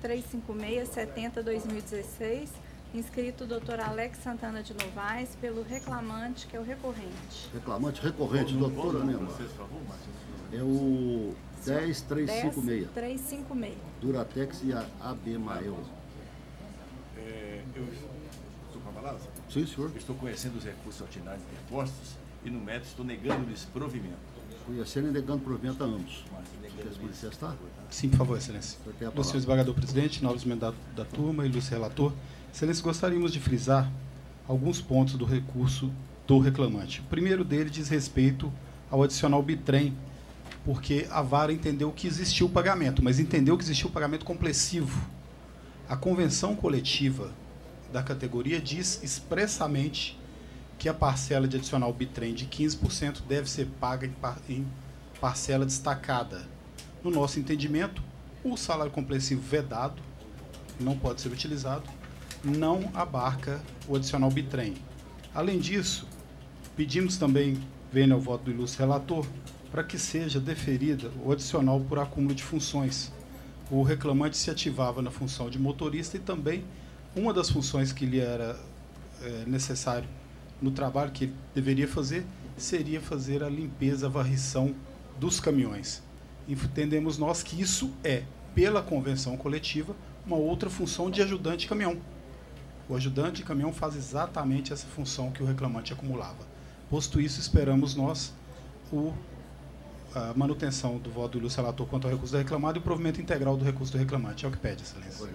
10-356-70-2016, inscrito o Dr. Alex Santana de Novaes, pelo reclamante, que é o recorrente. Reclamante recorrente, doutora Anemar. É o 10-356. 10-356. Duratex e Abemael. Eu estou com a palavra? Sim, senhor. Estou conhecendo os recursos ordinários interpostos e, no mérito, estou negando-lhes provimento. Conhecendo e negando provimento a ambos. Quer se manifestar? Sim, por favor, excelência. Senhor desembargador presidente, novos membros da turma, ilustre relator. Excelência, gostaríamos de frisar alguns pontos do recurso do reclamante. O primeiro dele diz respeito ao adicional bitrem, porque a vara entendeu que existiu o pagamento, mas entendeu que existiu o pagamento complessivo. A convenção coletiva da categoria diz expressamente que a parcela de adicional bitrem de 15% deve ser paga em parcela destacada. No nosso entendimento, o salário complessivo vedado, não pode ser utilizado, não abarca o adicional bitrem. Além disso, pedimos também, vendo ao voto do ilustre relator, para que seja deferida o adicional por acúmulo de funções. O reclamante se ativava na função de motorista e também uma das funções que lhe era necessário no trabalho que ele deveria fazer seria fazer a limpeza, a varrição dos caminhões. Entendemos nós que isso é, pela convenção coletiva, uma outra função de ajudante de caminhão. O ajudante de caminhão faz exatamente essa função que o reclamante acumulava. Posto isso, esperamos nós a manutenção do voto do ilustre relator quanto ao recurso do reclamado e o provimento integral do recurso do reclamante. É o que pede, excelência.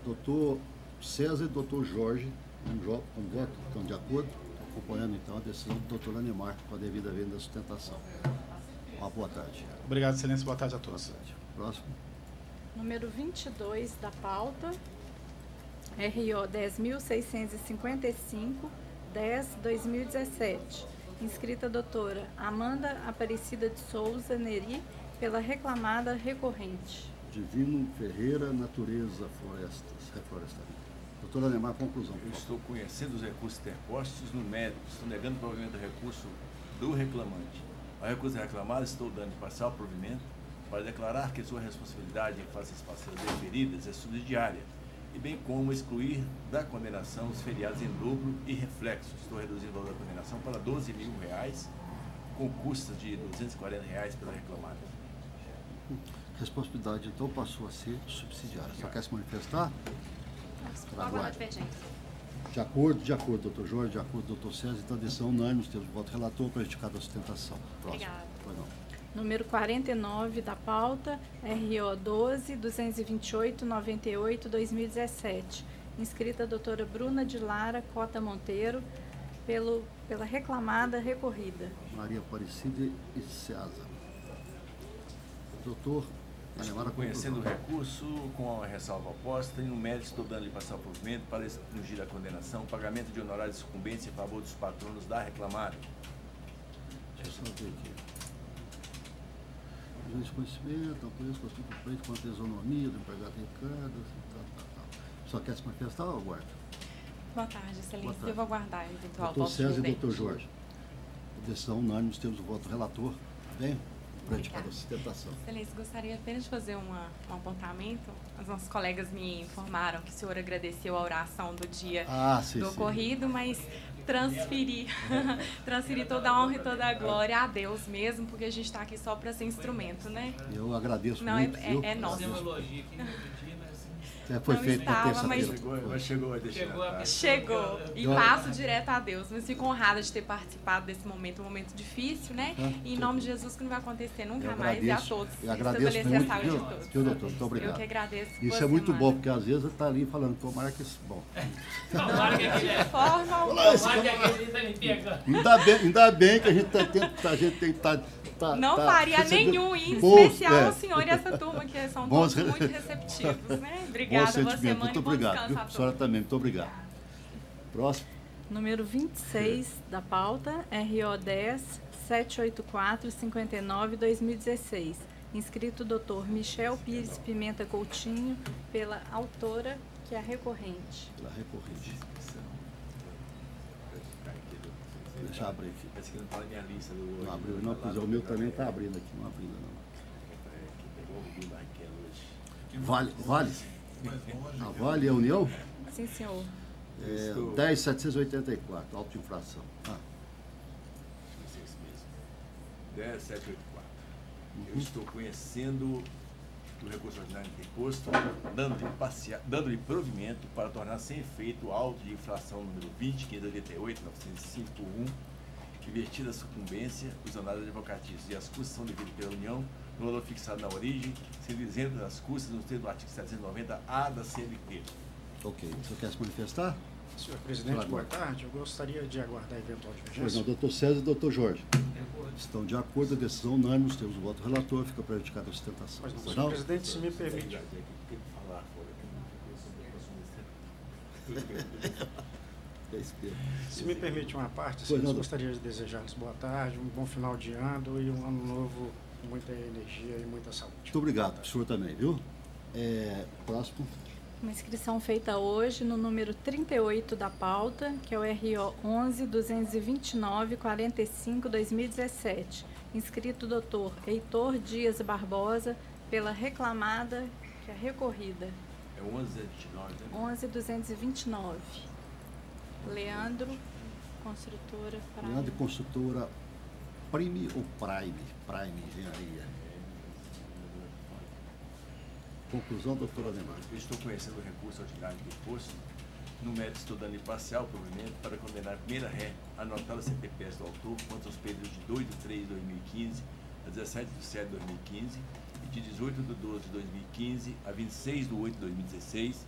Doutor César e doutor Jorge, um voto, estão de acordo, acompanhando então a decisão do doutor Anemar com a devida venda da sustentação. Uma boa tarde. Obrigado, excelência. Boa tarde a todos. Boa tarde. Próximo. Número 22 da pauta, RO 10.655, 10/2017. Inscrita a doutora Amanda Aparecida de Souza Neri, pela reclamada recorrente. Divino Ferreira, Natureza, Reflorestamento. Doutora Anemar, conclusão. Eu estou conhecendo os recursos interpostos no mérito, estou negando o provimento do recurso do reclamante. Ao recurso reclamado, estou dando parcial provimento para declarar que sua responsabilidade em face das parcelas deferidas é subsidiária, e bem como excluir da condenação os feriados em dobro e reflexos. Estou reduzindo o valor da condenação para R$12.000, com custas de R$240 pela reclamada. Responsabilidade, então, passou a ser subsidiária. Só quer se manifestar? De acordo, doutor Jorge, de acordo, doutor César, então, decisão unânime, temos o voto relator, prejudicado a sustentação. Próximo. Obrigada. Número 49 da pauta, RO 12-228-98-2017. Inscrita a doutora Bruna de Lara Cota Monteiro, pela reclamada recorrida. Maria Aparecida e César. Doutor Estou conhecendo o recurso com a ressalva oposta e no mérito estou dando-lhe passar o provimento para excluir a condenação, pagamento de honorários de sucumbência em favor dos patronos da reclamada. Deixa eu só ver aqui. Gente, conhecimento, apoio, costume do pleito, quanto à isonomia do empregado Ricardo, tal. Só quer se manifestar ou aguarda? Boa tarde, excelência. Eu vou aguardar o eventual doutor voto César e doutor Jorge. Decisão unânime, temos o voto relator. Bem? Praticada a sustentação. Excelência, gostaria apenas de fazer um apontamento. Os nossos colegas me informaram que o senhor agradeceu a oração do dia do ocorrido, mas transferir toda a honra e toda a glória a Deus mesmo, porque a gente está aqui só para ser instrumento, né? Eu agradeço não, muito. É nosso. Foi feito na terça-feira. Chegou. E passo direto a Deus. Mas fico honrada de ter participado desse momento, um momento difícil, né? E em nome de Jesus, que não vai acontecer nunca mais. E a todos. Eu agradeço muito, viu, doutor? Muito obrigado. Eu que agradeço. Isso é muito bom, porque às vezes está ali falando, tomara que isso. Bom. De forma alguma. Ainda bem que a gente tem que estar. Não faria nenhum, em especial o senhor e essa turma, que são todos muito receptivos, né? Obrigada, boa semana. Muito obrigado. A senhora também, muito obrigado. Próximo. Número 26 da pauta, RO 10 784 59 2016. Inscrito Dr. Michel Pires Pimenta Coutinho, pela autora, que é a recorrente. Pela recorrente. Deixa eu abrir aqui. Parece que não está na minha lista. Não abriu, não, pois o meu também está abrindo aqui. Não abrindo, não. Vale? A Vale é a União? Sim, senhor. 10.784, auto de infração. 10.784. Eu estou conhecendo o recurso ordinário de imposto, dando-lhe provimento para tornar sem efeito o auto de infração número 20.588.905.1, invertida a sucumbência, os honorários advocatícios e as custas são devidas pela União no valor fixado na origem, sendo isento das custas no termo do artigo 790-A da CLT. Ok. O senhor quer se manifestar? Senhor presidente, boa tarde. Eu gostaria de aguardar eventual divergência. Pois não, doutor César e doutor Jorge. Estão de acordo, a decisão unânime, temos o voto relator, fica prejudicada a sustentação. Mas, senhor presidente, se me permite. Se me permite uma parte, eu gostaria de desejar-lhes boa tarde, um bom final de ano e um ano novo com muita energia e muita saúde. Muito obrigado, o senhor também, viu? Próximo. Uma inscrição feita hoje no número 38 da pauta, que é o RO 11.229.45.2017. Inscrito Dr. Heitor Dias Barbosa, pela reclamada, que é recorrida. É 11.229, né? 11.229. Leandro, construtora Prime. Leandro, construtora Prime ou Prime? Prime Engenharia. Conclusão, doutora Ademar. Eu estou conhecendo o recurso ordinário de imposto, no mérito estou dando parcial provimento para condenar a primeira ré anotada CPPS do autor quanto aos períodos de 2 de 3 de 2015 a 17 de 7 de 2015 e de 18 de 12 de 2015 a 26 de 8 de 2016,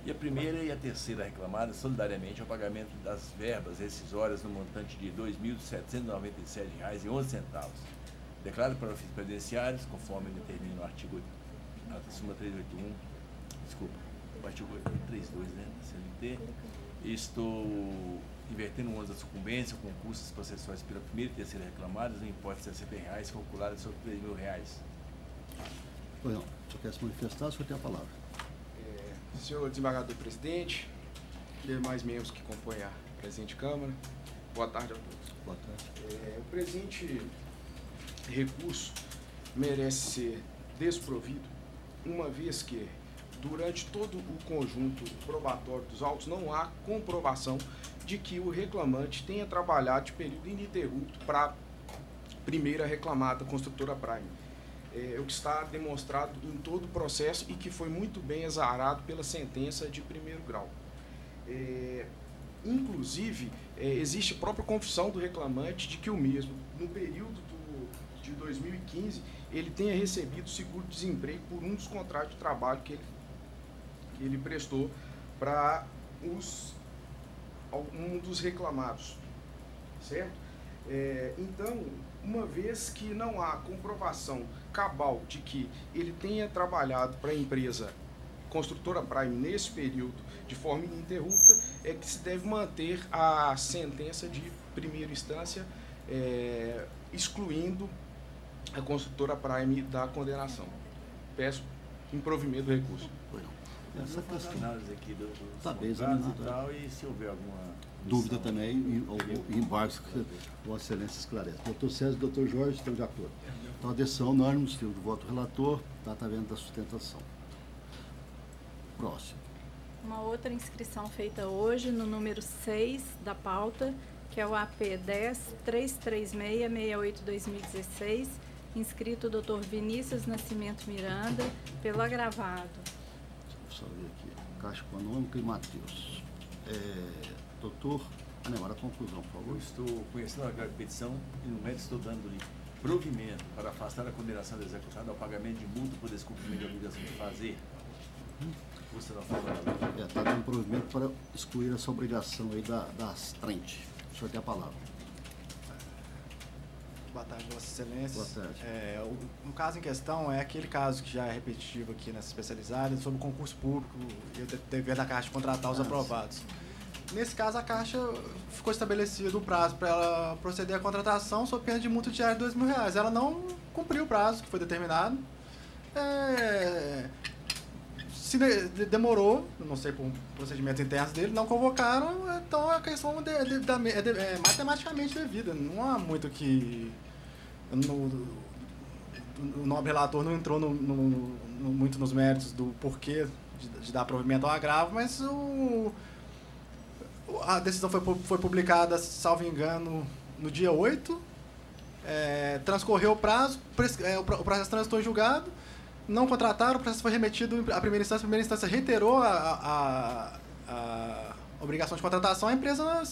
e a primeira e a terceira reclamada solidariamente ao pagamento das verbas rescisórias no montante de R$ 2.797,11. Declaro para os presidenciários, conforme determina o artigo a súmula 381, desculpa, o artigo 832, né, da CLT, estou invertendo o ônus da sucumbência com custas processuais pela primeira e terceira reclamadas no importe de R$60, calculado sobre R$3.000. Pois não, o senhor quer se manifestar, o senhor tem a palavra. Senhor desembargador presidente, demais membros que compõem a presente Câmara, boa tarde a todos. Boa tarde. O presente recurso merece ser desprovido, uma vez que, durante todo o conjunto probatório dos autos, não há comprovação de que o reclamante tenha trabalhado de período ininterrupto para a primeira reclamada construtora Prime. O que está demonstrado em todo o processo e que foi muito bem exarado pela sentença de primeiro grau. Inclusive, existe a própria confissão do reclamante de que o mesmo, no período de 2015, ele tenha recebido seguro-desemprego por um dos contratos de trabalho que ele prestou para um dos reclamados, certo? Então, uma vez que não há comprovação cabal de que ele tenha trabalhado para a empresa construtora Prime nesse período de forma ininterrupta, é que se deve manter a sentença de primeira instância, excluindo a construtora Prime da condenação. Peço improvimento do recurso. Essa questão aqui do examinado e se houver alguma dúvida também, ou embargos que Vossa Excelência esclarece. Doutor César e doutor Jorge estão de acordo. Então, a decisão unânime, estilo do voto relator, data venda da sustentação. Próximo. Uma outra inscrição feita hoje no número 6 da pauta, que é o AP 10.336.68.2016, inscrito Dr. Vinícius Nascimento Miranda, pelo agravado. Deixa eu só ver aqui. Caixa Econômica e Matheus. Doutor Anemar, a conclusão, por favor. Eu estou conhecendo a petição e no mérito estou dando-lhe provimento para afastar a condenação do executado ao pagamento de multa por descumprimento de obrigação de fazer. Você não fala nada. Está dando provimento para excluir essa obrigação aí das frentes. O senhor tem a palavra. Boa tarde, Vossa Excelência. Boa tarde. O caso em questão é aquele caso que já é repetitivo aqui nessa especializada sobre o concurso público e o dever da Caixa de contratar os aprovados. Nesse caso, a Caixa ficou estabelecido o prazo para ela proceder à contratação sob pena de multa diária de R$2.000. Ela não cumpriu o prazo que foi determinado. Se demorou, não sei por procedimentos internos dele, não convocaram, então a questão é matematicamente devida. Não há muito que... O nobre relator não entrou muito nos méritos do porquê de dar provimento ao agravo, mas a decisão foi publicada, salvo engano, no dia 8. Transcorreu o prazo, o processo transitou em julgado, não contrataram, o processo foi remetido à primeira instância. A primeira instância reiterou a obrigação de contratação, a empresa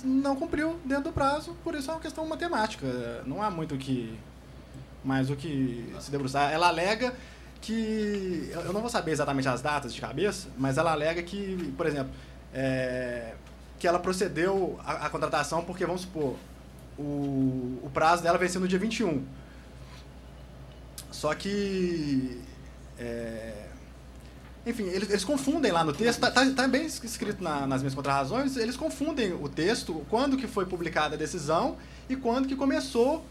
não cumpriu dentro do prazo, por isso é uma questão matemática. Não há muito mais o que se debruçar. Ela alega que, eu não vou saber exatamente as datas de cabeça, mas ela alega que, por exemplo, que ela procedeu à contratação porque, vamos supor, o prazo dela venceu no dia 21. Só que, enfim, eles confundem lá no texto, tá bem escrito nas minhas contrarrazões, eles confundem o texto, quando que foi publicada a decisão e quando que começou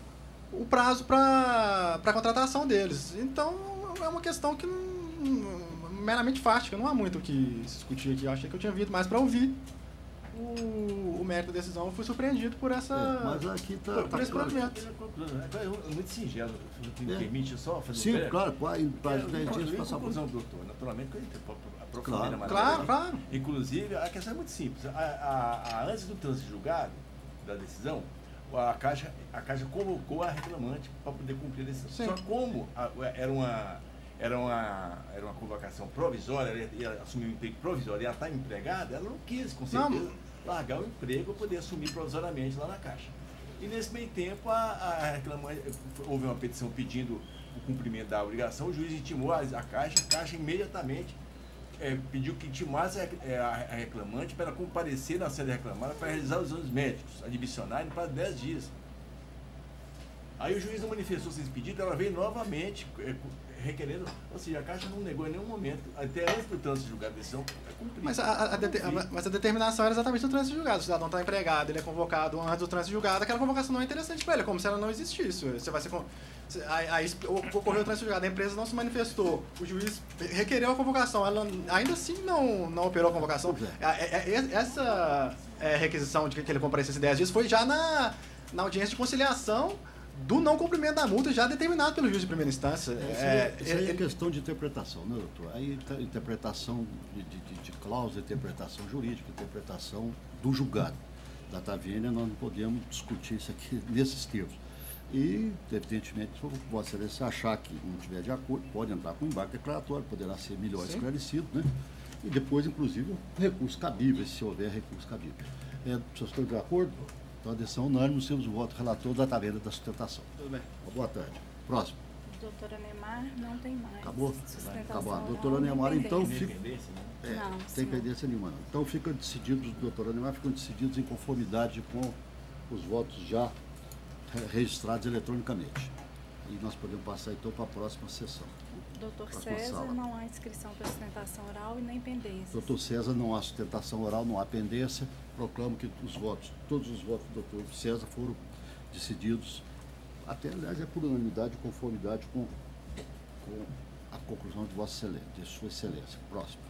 o prazo para a contratação deles. Então, é uma questão que meramente fática, não há muito o que se discutir aqui. Eu achei que eu tinha vindo mais para ouvir o mérito da decisão. Eu fui surpreendido por essa... mas aqui por esse provimento. É muito singelo, se me permite só fazer Sim, claro, para 10 dias passar por... conclusão, doutor, naturalmente, que eu aprofundei na matéria. Claro. Inclusive, a questão é muito simples. Antes do trânsito julgado da decisão, a Caixa convocou a reclamante para poder cumprir a decisão. Sim. Só como era uma convocação provisória, ela ia assumir um emprego provisório e ela está empregada, ela não quis, com certeza, largar o emprego para poder assumir provisoriamente lá na Caixa. E nesse meio tempo, a reclamante, houve uma petição pedindo o cumprimento da obrigação, o juiz intimou a Caixa imediatamente pediu que intimasse a reclamante para ela comparecer na sede reclamada para realizar os exames médicos admissionais para 10 dias. Aí o juiz não manifestou-se esse pedido, ela veio novamente requerendo, ou seja, a Caixa não negou em nenhum momento, até antes do trânsito julgado a decisão, cumprir. Mas a determinação era exatamente o trânsito julgado. O cidadão está empregado, ele é convocado antes do trânsito julgado, aquela convocação não é interessante para ele, é como se ela não existisse. Você vai ser aí ocorreu o trânsito julgado, a empresa não se manifestou, o juiz requereu a convocação, ela ainda assim não operou a convocação. Essa requisição de que ele comparecesse 10 dias foi já na audiência de conciliação do não cumprimento da multa já determinado pelo juiz de primeira instância. Isso aí é questão de interpretação, né, doutor? Aí tá interpretação de cláusula, interpretação jurídica, interpretação do julgado. Da Taviênia, nós não podemos discutir isso aqui nesses termos. E, evidentemente, se Vossa Excelência achar que não tiver de acordo, pode entrar com embarque declaratório, poderá ser melhor esclarecido, né? E depois, inclusive, o recurso cabível, se houver recurso cabível. Vocês estão de acordo? Então, a decisão unânime, temos o voto relator da Taverna da Sustentação. Tudo bem. Boa tarde. Próximo. Doutora Anemar, não tem mais. Acabou? Acabou. A doutora Anemar, então, fica... Não tem pendência nenhuma. Não. Então, ficam decididos, doutora Anemar, ficam decididos em conformidade com os votos já registrados eletronicamente. E nós podemos passar, então, para a próxima sessão. Doutor César, não há inscrição para sustentação oral e nem pendência. Doutor César, não há sustentação oral, não há pendência. Proclamo que todos os votos do doutor César foram decididos, até, aliás, é por unanimidade e conformidade com a conclusão de Vossa Excelência, de Sua Excelência. Próximo.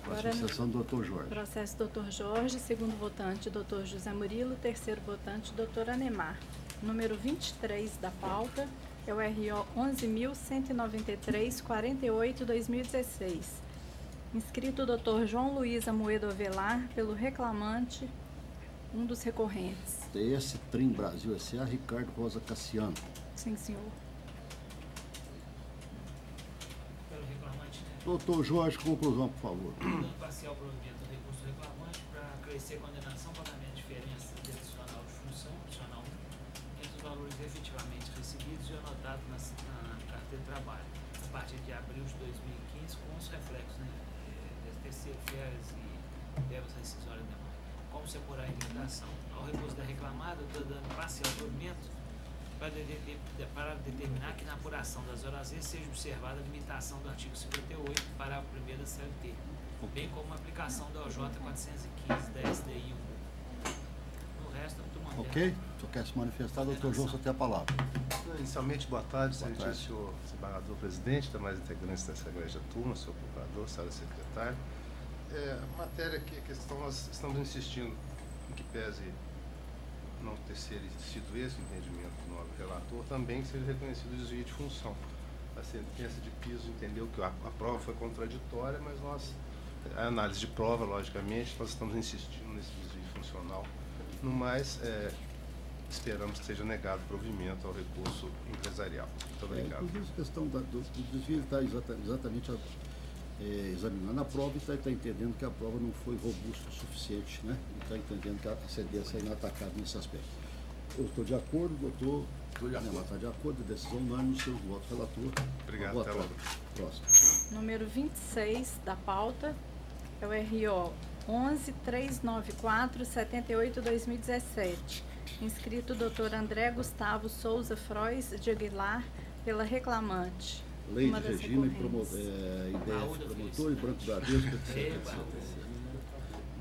Próxima sessão do doutor Jorge. Processo doutor Jorge, segundo votante, doutor José Murilo, terceiro votante, doutor Anemar. Número 23 da pauta é o RO 11.193.48/2016. Inscrito o doutor João Luiz Amoedo Avelar, pelo reclamante, um dos recorrentes. TS Trim Brasil S.A. Ricardo Rosa Cassiano. Sim, senhor. Doutor Jorge, conclusão, por favor. Parcial provimento do recurso reclamante para acrescer condenação, pagamento de diferença adicional de função, adicional entre os valores efetivamente recebidos e anotados na carteira de trabalho, a partir de abril de 2015, com os reflexos, né? STC, férias e verbas rescisórias demais. Como se apurar a indenização? Ao recurso da reclamada, estou dando parcial provimento para determinar que na apuração das horas extras seja observada a limitação do artigo 58, parágrafo 1º da CLT, bem como a aplicação da OJ 415 da SDI 1. No resto, eu estou mantendo. Ok? Só quer se manifestar, doutor João, só tem a palavra. Inicialmente, boa tarde, senhor desembargador presidente, demais integrantes dessa grande turma, senhor procurador, senhora secretária. A matéria que nós estamos insistindo em que pese não ter sido esse o entendimento do nobre relator, também que seja reconhecido o desvio de função. A sentença de piso entendeu que a prova foi contraditória, mas a análise de prova, logicamente, nós estamos insistindo nesse desvio funcional. No mais, esperamos que seja negado provimento ao recurso empresarial. Muito obrigado. Inclusive, a questão do desvio está exatamente examinando a prova e está entendendo que a prova não foi robusta o suficiente, né? E está entendendo que a sentença é inatacável nesse aspecto. Eu estou de acordo, doutor. Está de acordo, decisão unânime, os seus votos, relator. Obrigado, boa tarde. Próximo. Número 26 da pauta é o RO 11.394/78/2017. Inscrito o doutor André Gustavo Souza Frois de Aguilar, pela reclamante. Lei de regime, IDF promotor e Branco da Bradesco, etc.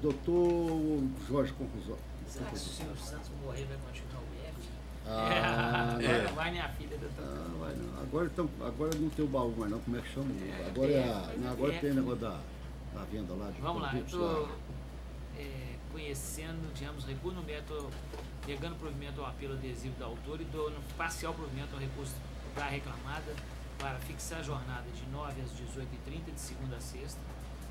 Doutor Jorge, conclusão. Se o senhor Santos morrer, vai continuar o IF? Agora vai minha filha, doutor. Vai não. Agora não tem o baú mais não, como é que chama? Agora tem o negócio da venda lá de Vamos lá, eu estou conhecendo, digamos, recurso no método, negando provimento ao apelo adesivo da autora e dando parcial provimento ao recurso da reclamada para fixar a jornada de 9 às 18h30, de segunda a sexta,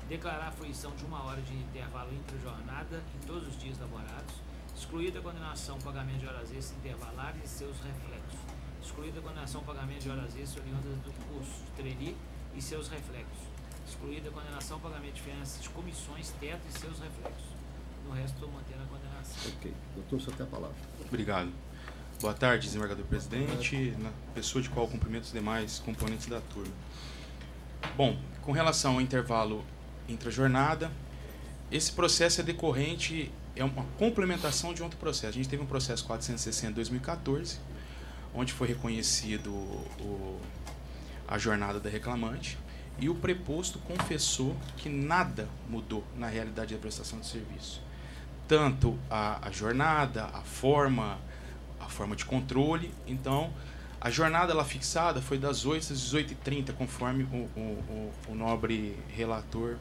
declarar a fruição de 1 hora de intervalo intra-jornada em todos os dias laborados, excluída a condenação pagamento de horas extras intervalares e seus reflexos, excluída a condenação pagamento de horas extras oriundas do curso de Treli e seus reflexos, excluída a condenação pagamento de diferenças de comissões, teto e seus reflexos. No resto, estou mantendo a condenação. Ok. Doutor, você tem a palavra. Obrigado. Boa tarde, desembargador presidente, na pessoa de qual cumprimento os demais componentes da turma. Bom, com relação ao intervalo intra-jornada, esse processo é decorrente, é uma complementação de outro processo. A gente teve um processo 460 de 2014, onde foi reconhecido a jornada da reclamante, e o preposto confessou que nada mudou na realidade da prestação de serviço. Tanto a jornada, a forma de controle. Então, a jornada lá fixada foi das 8 às 18h30, conforme o nobre relator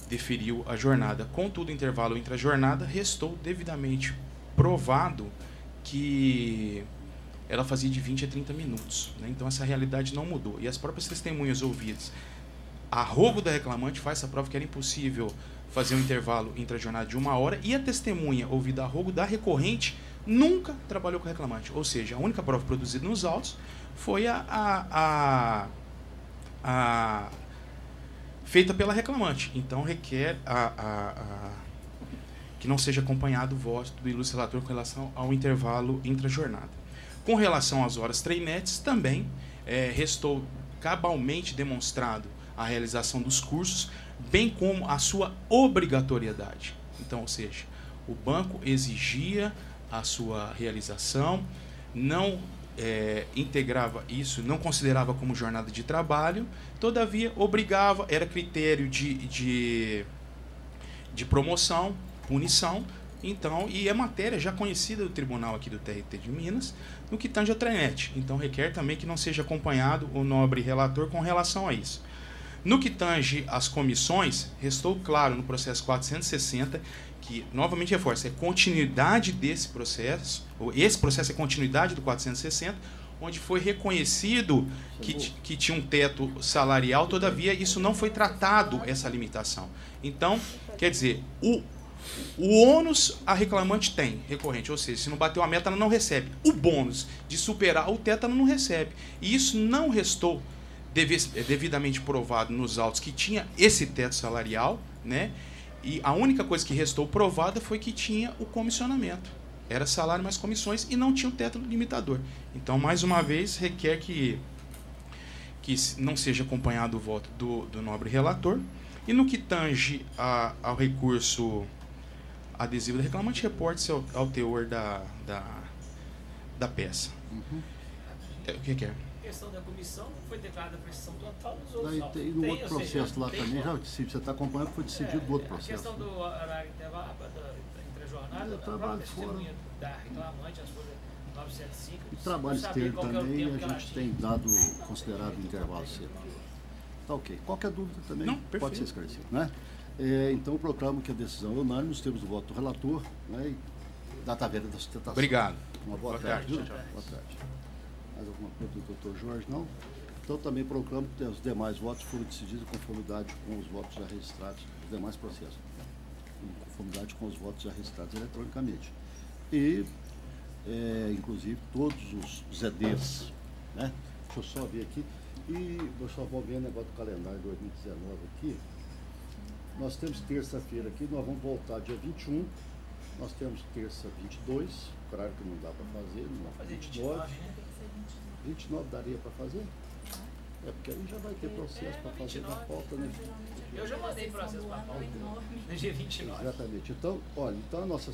deferiu a jornada. Contudo, o intervalo entre a jornada restou devidamente provado que ela fazia de 20 a 30 minutos. Né? Então, essa realidade não mudou. E as próprias testemunhas ouvidas a rogo da reclamante faz essa prova que era impossível fazer um intervalo intra-jornada de 1 hora, e a testemunha ouvida a rogo da recorrente nunca trabalhou com o reclamante. Ou seja, a única prova produzida nos autos foi a feita pela reclamante. Então, requer que não seja acompanhado o voto do ilustre relator com relação ao intervalo intra-jornada. Com relação às horas treinetes, também restou cabalmente demonstrado a realização dos cursos, bem como a sua obrigatoriedade. Então, ou seja, o banco exigia a sua realização, não integrava isso, não considerava como jornada de trabalho, todavia obrigava, era critério de promoção, punição. Então, e é matéria já conhecida do tribunal aqui do TRT de Minas, no que tange a trenet. Então, requer também que não seja acompanhado o nobre relator com relação a isso. No que tange as comissões, restou claro no processo 460 que, novamente reforço, é continuidade desse processo, ou esse processo é continuidade do 460, onde foi reconhecido que tinha um teto salarial, todavia isso não foi tratado, essa limitação. Então, quer dizer, o ônus a reclamante tem, recorrente, ou seja, se não bateu a meta, ela não recebe. O bônus de superar o teto, ela não recebe. E isso não restou devidamente provado nos autos que tinha esse teto salarial, né? E a única coisa que restou provada foi que tinha o comissionamento. Era salário mais comissões e não tinha o teto limitador. Então, mais uma vez, requer que não seja acompanhado o voto do nobre relator. E no que tange ao recurso adesivo do reclamante, reporte-se ao teor da peça. O que é? A questão da comissão foi declarada prestação total dos outros autos. E no outro processo lá também, já, se você está acompanhando, foi decidido do outro processo. A questão do horário intervalo, entre a jornada, trabalho fora. Da reclamante, as folhas 905. E trabalho externo também, a gente tem dado, considerado intervalo cedo. Tá ok. Qualquer dúvida também pode ser esclarecido, né? Então, eu proclamo que a decisão é unânime, nos termos do voto do relator, né? E da tabela da sustentação. Obrigado. Uma boa tarde. Boa tarde. Mais alguma coisa do doutor Jorge? Não? Então, também proclamo que os demais votos foram decididos em conformidade com os votos já registrados, os demais processos, em conformidade com os votos já registrados eletronicamente. E, inclusive, todos os EDs, né? Deixa eu só ver aqui. E eu só vou ver o negócio do calendário de 2019 aqui. Nós temos terça-feira aqui, nós vamos voltar dia 21. Nós temos terça 22, claro que não dá para fazer, não, 29. 29 daria para fazer? É porque aí já vai ter processo para fazer na pauta, né? Eu já mandei processo para a pauta no dia 29. Exatamente. Então, olha, então a nossa